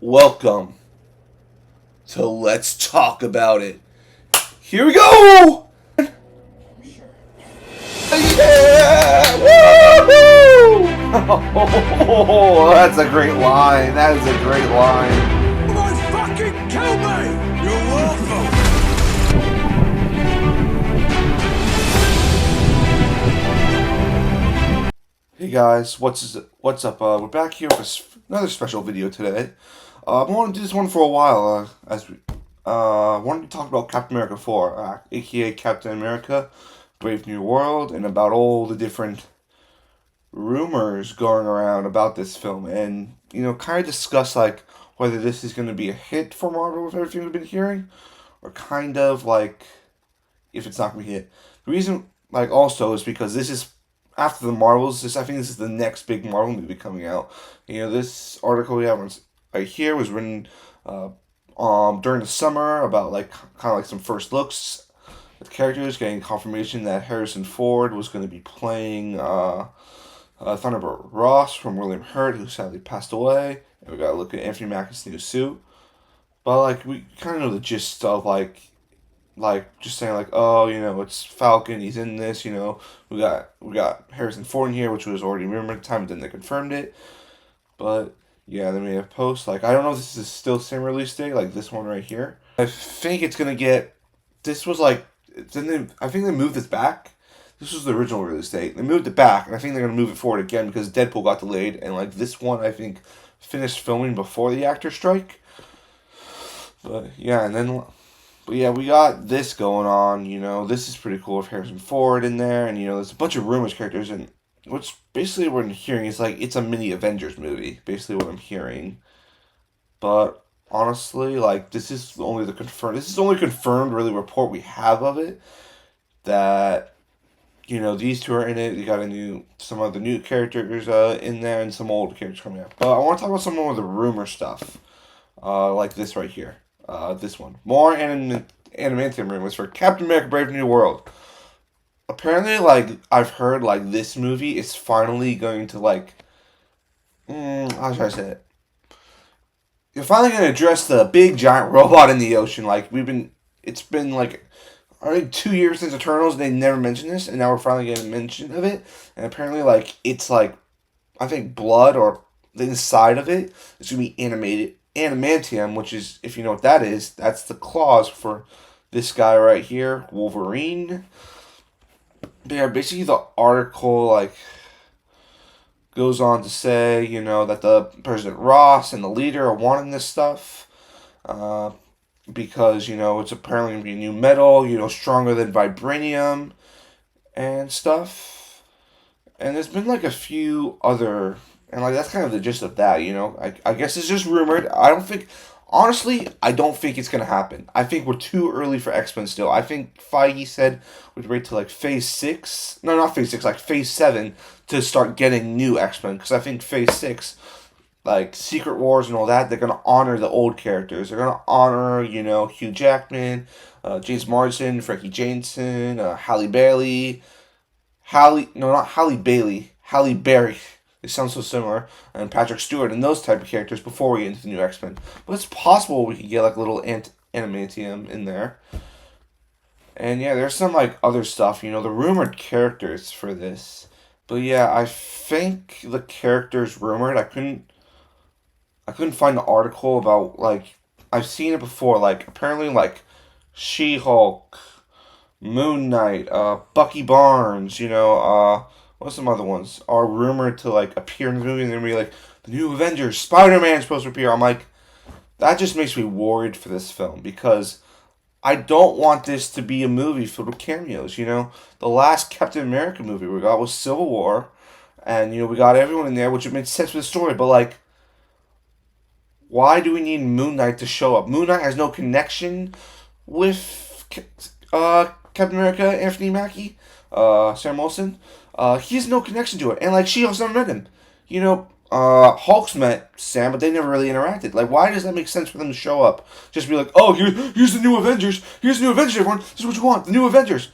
Welcome to Let's Talk About It. Here we go! Yeah! Woo! Oh, that's a great line. That is a great line. You might fucking kill me! You're welcome! Hey guys, what's up? We're back here with another special video today. I've wanted to do this one for a while, as we wanted to talk about Captain America 4, aka Captain America, Brave New World, and about all the different rumors going around about this film, and kind of discuss like whether this is going to be a hit for Marvel with everything we've been hearing, or kind of like if it's not going to be a hit. The reason, like, also is because this is after the Marvels. I think this is the next big Marvel movie coming out. This article we have right here was written during the summer about like kind of like some first looks at the characters, getting confirmation that Harrison Ford was going to be playing Thunderbird Ross from William Hurt, who sadly passed away. And we got to look at Anthony Mackie's new suit. But like we kind of know the gist of like just saying like, oh, it's Falcon, he's in this. We got Harrison Ford in here, which was already rumored at the time, but then they confirmed it. But yeah, they made a post like, I don't know if this is still the same release date, like this one right here. I think it's gonna get. This was like, I think they moved this back. This was the original release date. They moved it back, and I think they're gonna move it forward again because Deadpool got delayed, and like this one I think finished filming before the actor strike. But yeah, but yeah, we got this going on. This is pretty cool with Harrison Ford in there, and there's a bunch of rumors characters, and what's basically what I'm hearing is like it's a mini Avengers movie. Basically, what I'm hearing, but honestly, like this is only the confirmed. This is the only confirmed really report we have of it. That these two are in it. You got some other new characters in there, and some old characters coming out. But I want to talk about some more of the rumor stuff, like this right here. This one. More animatium rumors for Captain America: Brave New World. Apparently, like I've heard, like this movie is finally going to like. How should I say it? You're finally going to address the big giant robot in the ocean. Like it's been like I think 2 years since Eternals, and they never mentioned this, and now we're finally getting mention of it. And apparently, like it's like, I think blood or the inside of it is gonna be animated adamantium, which is, if you know what that is, that's the claws for this guy right here, Wolverine. But yeah, basically the article like goes on to say, that the President Ross and the leader are wanting this stuff. Because it's apparently gonna be a new metal, stronger than vibranium and stuff. And there's been like a few other, and like that's kind of the gist of that. I guess it's just rumored. Honestly, I don't think it's gonna happen. I think we're too early for X-Men still. I think Feige said we'd wait till like Phase 6. No, not Phase 6, like Phase 7 to start getting new X-Men. Because I think Phase 6, like Secret Wars and all that, they're gonna honor the old characters. They're gonna honor, Hugh Jackman, James Marsden, Frankie Jansen, Halle Bailey, not Halle Bailey, Halle Berry. They sound so similar, and Patrick Stewart and those type of characters before we get into the new X-Men. But it's possible we could get like a little animatium in there. And yeah, there's some like other stuff, the rumored characters for this. But yeah, I think the characters rumored. I couldn't find the article about like I've seen it before. Like apparently like She-Hulk, Moon Knight, Bucky Barnes, what's some other ones are rumored to like appear in the movie, and they're gonna be like the new Avengers, Spider-Man's supposed to appear. I'm like, that just makes me worried for this film because I don't want this to be a movie filled with cameos. The last Captain America movie we got was Civil War, and we got everyone in there, which made sense for the story. But like, why do we need Moon Knight to show up? Moon Knight has no connection with Captain America, Anthony Mackie, Sam Wilson. He has no connection to it. And like, she also never met him. Hulk's met Sam, but they never really interacted. Like, why does that make sense for them to show up? Just be like, oh, here's the new Avengers. Here's the new Avengers, everyone. This is what you want. The new Avengers.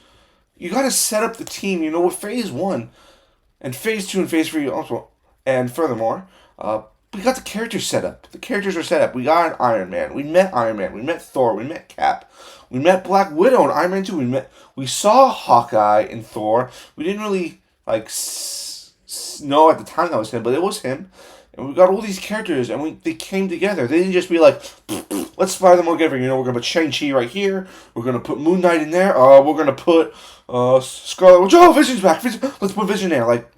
You gotta set up the team, with Phase 1 and Phase 2 and Phase 3 also. And furthermore, we got the characters set up. The characters are set up. We got an Iron Man. We met Iron Man. We met Thor. We met Cap. We met Black Widow and Iron Man 2. We saw Hawkeye and Thor. We didn't really like know at the time that was him, but it was him. And we got all these characters, and they came together. They didn't just be like, let's fire them all together. You know, we're gonna put Shang-Chi right here. We're gonna put Moon Knight in there. We're gonna put Scarlet Witch. Oh, Vision's back. Let's put Vision there. Like,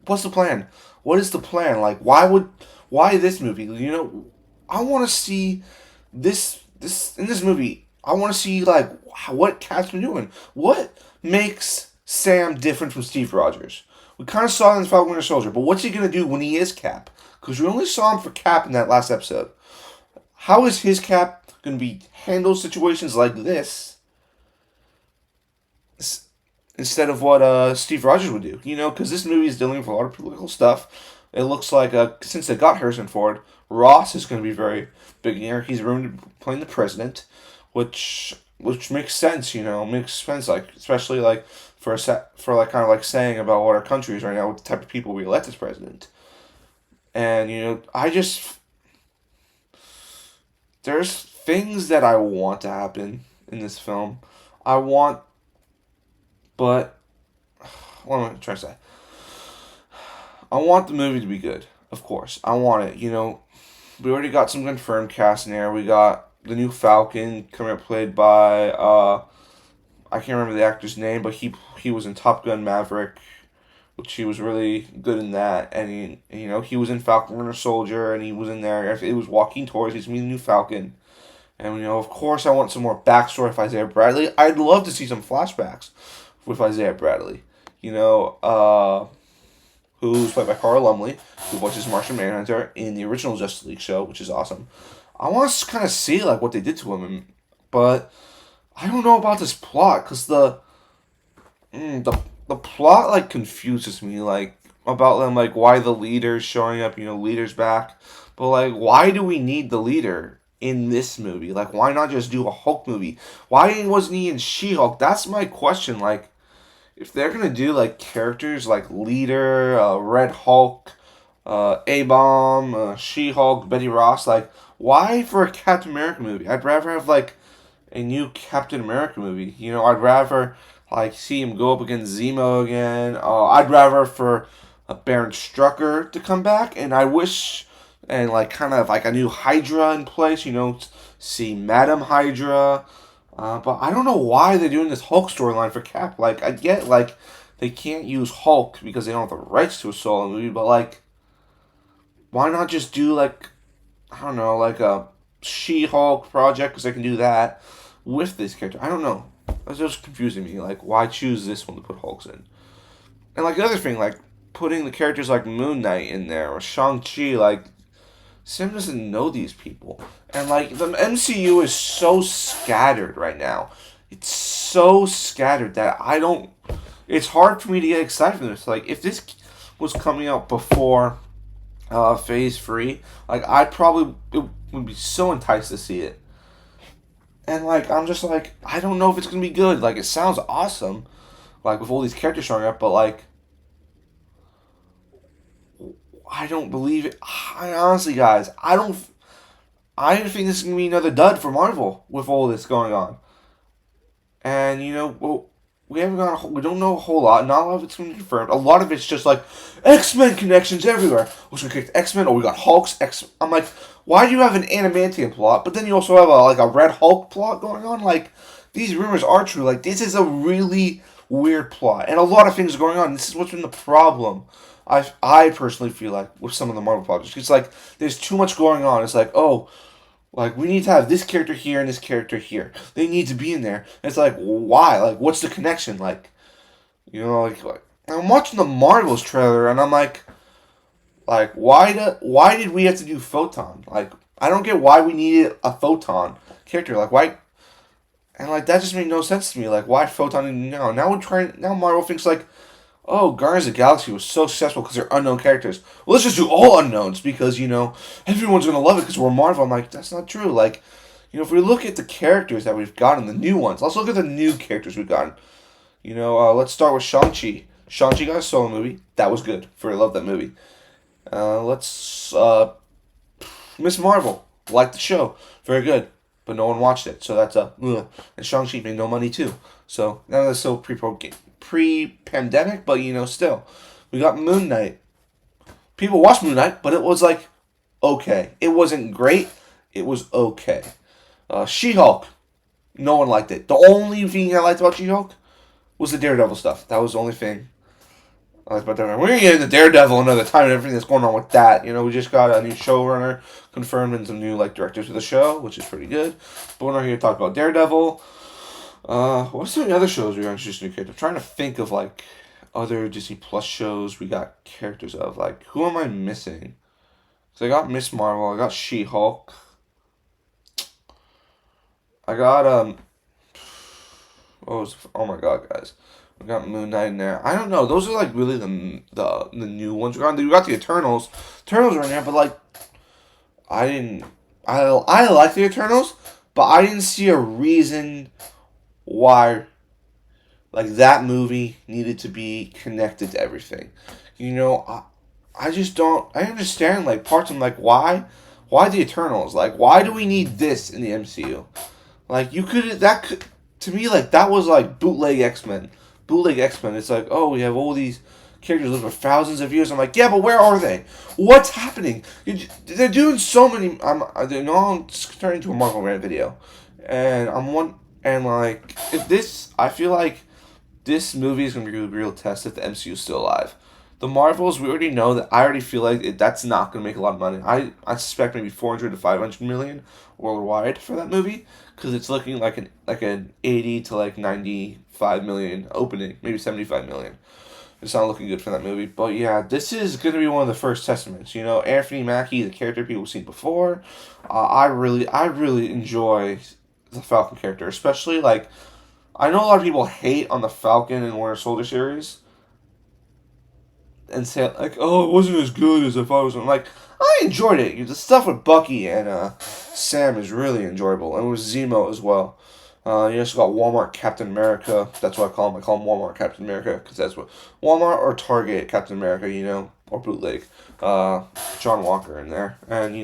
what's the plan? What is the plan? Like, why this movie? You know, I want to see this in this movie. I want to see like what Cap's been doing. What makes Sam different from Steve Rogers? We kind of saw it in Falcon Winter Soldier, but what's he gonna do when he is Cap? Because we only saw him for Cap in that last episode. How is his Cap going to be handle situations like this instead of what Steve Rogers would do? You know, because this movie is dealing with a lot of political stuff. It looks like since they got Harrison Ford, Ross is going to be very big in here. He's rumored to be playing the president, which makes sense. You know, makes sense. Like especially like for like kind of like saying about what our country is right now with the type of people we elect as president. And, you know, there's things that I want to happen in this film. But, what am I trying to say? I want the movie to be good, of course. I want it, you know. We already got some confirmed cast in there. We got the new Falcon coming up, played by, I can't remember the actor's name, but he was in Top Gun Maverick, which he was really good in that, and he was in Falcon Winter Soldier, and he was in there. It was Joaquin Torres. He's gonna be the new Falcon, and of course, I want some more backstory of Isaiah Bradley. I'd love to see some flashbacks with Isaiah Bradley. Who's played by Carl Lumley, who voices Martian Manhunter in the original Justice League show, which is awesome. I want to kind of see like what they did to him, but I don't know about this plot because the plot like confuses me, like about them, like why the leader's showing up, leader's back, but like why do we need the leader in this movie? Like why not just do a Hulk movie? Why wasn't he in She-Hulk? That's my question. Like if they're gonna do like characters like Leader, Red Hulk, A-Bomb, She-Hulk, Betty Ross, like why for a Captain America movie? I'd rather have like a new Captain America movie. I'd rather like see him go up against Zemo again. I'd rather for Baron Strucker to come back, and I wish, and like kind of like a new Hydra in place. See Madam Hydra. But I don't know why they're doing this Hulk storyline for Cap. Like I get like they can't use Hulk because they don't have the rights to a solo movie, but like why not just do like I don't know, like a She-Hulk project, because they can do that with this character. I don't know. That's just confusing me. Like, why choose this one to put Hulks in? And, like, the other thing, like, putting the characters like Moon Knight in there, or Shang-Chi, like, Sam doesn't know these people. And, like, the MCU is so scattered right now. It's so scattered that it's hard for me to get excited for this. Like, if this was coming out before Phase 3, like, it would be so enticed to see it. And, like, I'm just like, I don't know if it's going to be good. Like, it sounds awesome, like, with all these characters showing up, but, like, I don't believe it. I honestly, guys, I think this is going to be another dud for Marvel with all this going on. And, we don't know a whole lot. Not a lot of it's been confirmed. A lot of it's just like X-Men connections everywhere. What's going to kick X-Men? Oh, we got Hulk's I'm like, why do you have an adamantium plot, but then you also have a Red Hulk plot going on? Like, these rumors are true. Like, this is a really weird plot, and a lot of things are going on. This is what's been the problem. I personally feel like with some of the Marvel projects, it's like there's too much going on. It's like, oh, like, we need to have this character here and this character here. They need to be in there. And it's like, why? Like, what's the connection? Like, like I'm watching the Marvels trailer, and I'm like, why did we have to do Photon? Like, I don't get why we needed a Photon character. Like, why? And, like, that just made no sense to me. Like, why Photon now? Now Marvel thinks, like, oh, Guardians of the Galaxy was so successful because they're unknown characters. Well, let's just do all unknowns because, everyone's going to love it because we're Marvel. I'm like, that's not true. Like, if we look at the characters that we've gotten, the new ones, let's look at the new characters we've gotten. Let's start with Shang-Chi. Shang-Chi got a solo movie. That was good. I love that movie. Let's Miss Marvel, liked the show, very good, but no one watched it, so that's a ugh. And Shang-Chi made no money too, so that was still pre-pandemic, but still, we got Moon Knight. People watched Moon Knight, but it was like okay. It wasn't great. It was okay. She-Hulk, no one liked it. The only thing I liked about She-Hulk was the Daredevil stuff. That was the only thing I liked about Daredevil. We're going to get into Daredevil another time and everything that's going on with that. We just got a new showrunner confirmed and some new directors for the show, which is pretty good. But we're not here to talk about Daredevil. What's some of the other shows we got introduced new characters? I'm trying to think of other Disney Plus shows we got characters of. Who am I missing? So I got Miss Marvel, I got She-Hulk. I got oh my god, guys. We got Moon Knight in there. I don't know. Those are really the new ones. We got the Eternals. Eternals are in there, but I like the Eternals, but I didn't see a reason why that movie needed to be connected to everything. I just don't. I understand parts. I'm why the Eternals? Why do we need this in the MCU? You could to me that was bootleg X-Men. Bootleg X-Men. It's oh, we have all these characters lived for thousands of years. I'm yeah, but where are they? What's happening? They're doing so many. I'm turning into a Marvel Rant video, and if this, I feel this movie is gonna be a real test if the MCU is still alive. The Marvels, we already know that. I already feel that's not going to make a lot of money. I suspect maybe 400 to 500 million worldwide for that movie, because it's looking like an 80 to 95 million opening, maybe 75 million. It's not looking good for that movie. But yeah, this is going to be one of the first testaments. Anthony Mackie, the character people have seen before. I really enjoy the Falcon character, especially I know a lot of people hate on the Falcon and Winter Soldier series and say oh, it wasn't as good as I thought it was. I enjoyed it. The stuff with Bucky and Sam is really enjoyable, and with Zemo as well. You also got Walmart Captain America. That's what I call him. I call him Walmart Captain America because that's what Walmart or Target Captain America, or bootleg. John Walker in there, and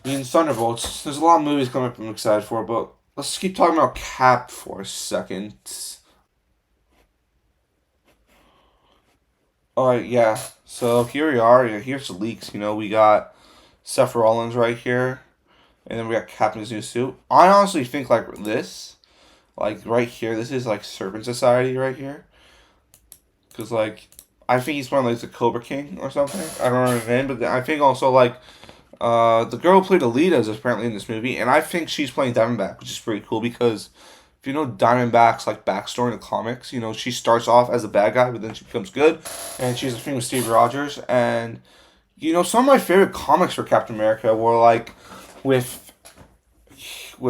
Thunderbolts. There's a lot of movies coming up I'm excited for, but let's keep talking about Cap for a second. Alright, yeah. So here we are. Yeah, here's the leaks. We got Seth Rollins right here. And then we got Captain's new suit. I honestly think this. Right here. This is Serpent Society right here. Because I think he's playing the Cobra King or something. I don't know his name. But I think also the girl who played Alita is apparently in this movie. And I think she's playing Diamondback, which is pretty cool because if you know Diamondback's backstory in the comics, she starts off as a bad guy, but then she becomes good, and she's a thing with Steve Rogers. And some of my favorite comics for Captain America were with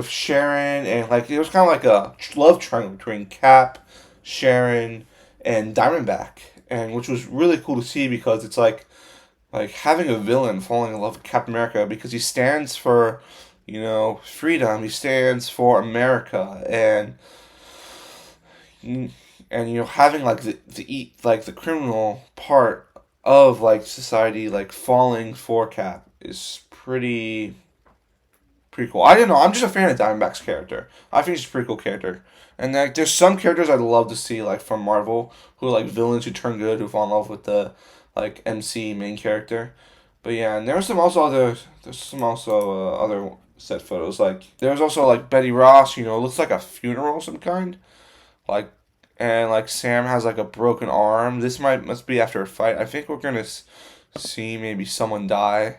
Sharon, and it was kind of a love triangle between Cap, Sharon, and Diamondback, and which was really cool to see because it's having a villain falling in love with Captain America because he stands for freedom. He stands for America, and having the criminal part of society falling for Cap is pretty cool. I don't know. I'm just a fan of Diamondback's character. I think he's a pretty cool character, and there's some characters I'd love to see from Marvel who are villains who turn good, who fall in love with the MC main character. But yeah, and there's some also other set photos. There's also Betty Ross, looks like a funeral of some kind. And Sam has a broken arm. This must be after a fight. I think we're gonna see maybe someone die.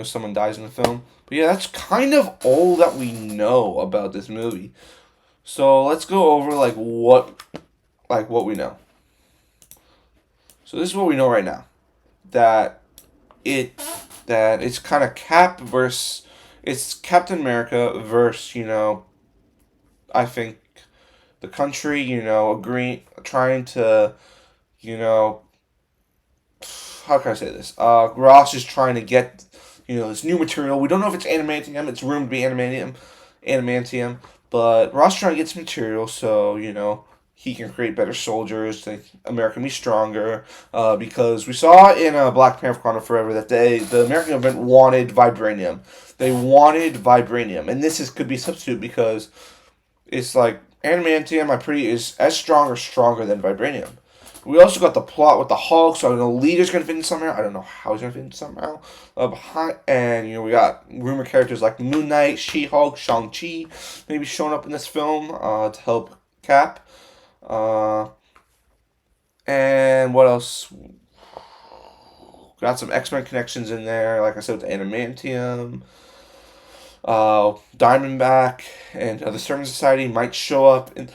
Someone dies in the film. But yeah, that's kind of all that we know about this movie. So let's go over what we know. So this is what we know right now. That it's kind of it's Captain America versus, I think the country, trying to, how can I say this? Ross is trying to get, this new material. We don't know if it's adamantium. It's rumored to be adamantium, but Ross is trying to get some material so, he can create better soldiers. America can be stronger. Because we saw in Black Panther: Wakanda Forever that the American government wanted vibranium. They wanted vibranium, and could be a substitute because it's like adamantium. Is as strong or stronger than vibranium. We also got the plot with the Hulk, so I don't know Leader's gonna fit in somehow. I don't know how he's gonna fit in somehow. We got rumored characters like Moon Knight, She-Hulk, Shang-Chi, maybe showing up in this film to help Cap. And what else? Got some X-Men connections in there, like I said, with the adamantium. Diamondback and the Servant Society might show up in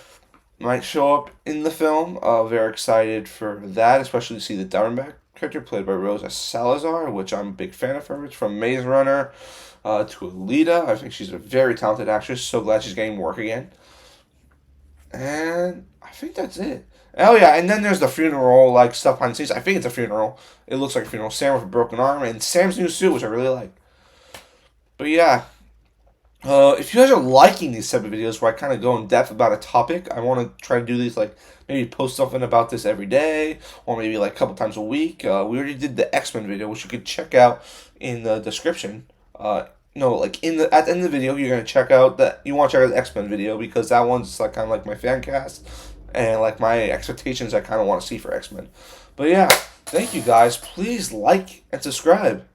the film. Very excited for that, especially to see the Diamondback character played by Rosa Salazar, which I'm a big fan of her. It's from Maze Runner to Alita. I think she's a very talented actress. So glad she's getting work again. And I think that's it. Oh yeah, and then there's the funeral, like stuff behind the scenes. I think it's a funeral. It looks like a funeral. Sam with a broken arm, and Sam's new suit, which I really like. But yeah. If you guys are liking these type of videos where I kind of go in depth about a topic, I want to try to do these, like, maybe post something about this every day, or maybe like a couple times a week. We already did the X-Men video, which you could check out in the description. At the end of the video, you're going to check out the X-Men video, because that one's like kind of like my fan cast, and like my expectations I kind of want to see for X-Men. But yeah, thank you guys. Please like and subscribe,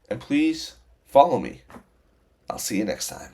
and please follow me. I'll see you next time.